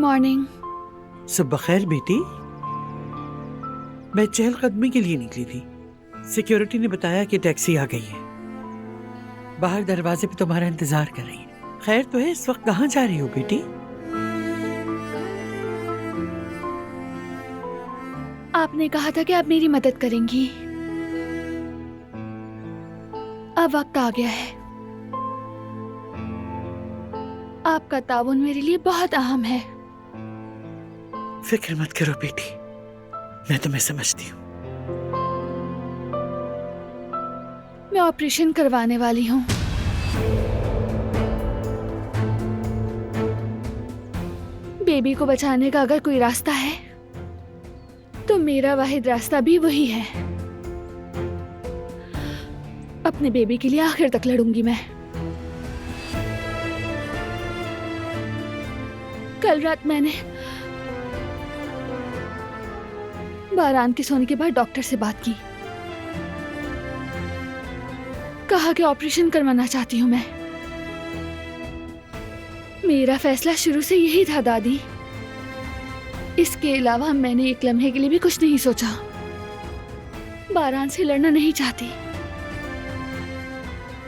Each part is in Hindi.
मॉर्निंग। सुबह खैर बेटी। मैं चहलकदमी के लिए निकली थी। सिक्योरिटी ने बताया कि टैक्सी आ गई है। बाहर दरवाजे पे तुम्हारा इंतजार कर रही है। खैर तो है, इस वक्त कहाँ जा रही हो बेटी? आपने कहा था कि आप मेरी मदद करेंगी। अब वक्त आ गया है। आपका ताउन मेरे लिए बहुत अहम है। फिक्र मत करो बेटी, मैं तुम्हें समझती हूँ। मैं ऑपरेशन करवाने वाली हूँ। बेबी को बचाने का अगर कोई रास्ता है तो मेरा वाहिद रास्ता भी वही है। अपने बेबी के लिए आखिर तक लड़ूंगी मैं। कल रात मैंने बारान के सोने के बाद डॉक्टर से बात की। कहा कि ऑपरेशन करवाना चाहती हूँ मैं। मेरा फैसला शुरू से यही था दादी। इसके अलावा मैंने एक लम्हे के लिए भी कुछ नहीं सोचा। बारान से लड़ना नहीं चाहती।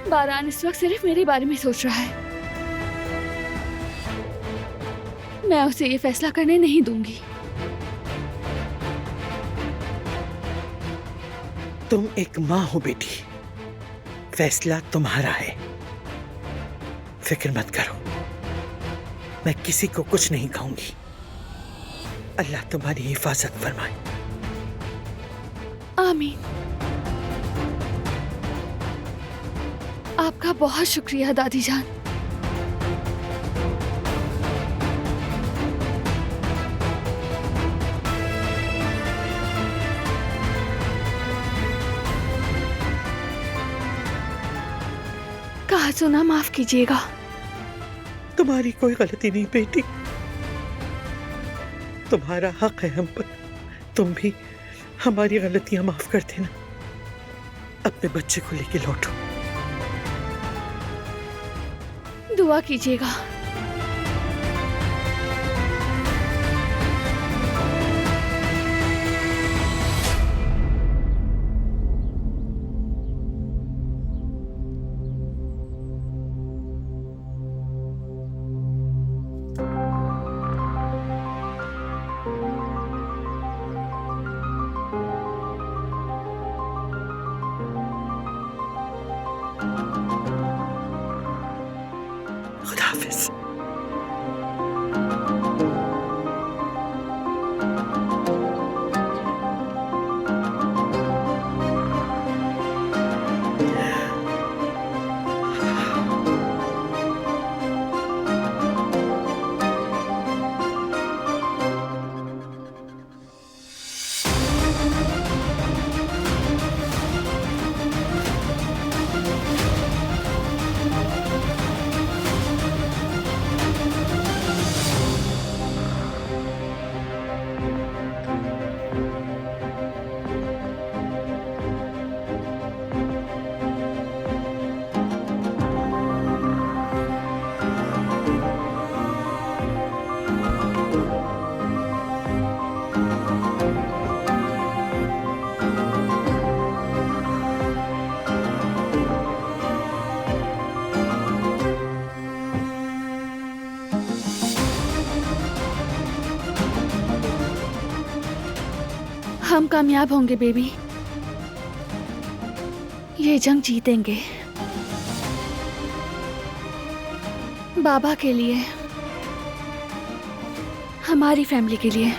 बारान इस वक्त सिर्फ मेरे बारे में सोच रहा है। मैं उसे ये फैसला करने नहीं दूंगी। तुम एक माँ हो बेटी, फैसला तुम्हारा है। फिक्र मत करो, मैं किसी को कुछ नहीं कहूंगी। अल्लाह तुम्हारी हिफाजत फरमाए। आमीन। आपका बहुत शुक्रिया दादी जान। कहा सुना माफ कीजिएगा। तुम्हारी कोई गलती नहीं बेटी, तुम्हारा हक है हम पर। तुम भी हमारी गलतियां माफ कर देना। अपने बच्चे को लेके लौटो। दुआ कीजिएगा। खुदा हाफिज। हम कामयाब होंगे बेबी। ये जंग जीतेंगे। बाबा के लिए, हमारी फैमिली के लिए।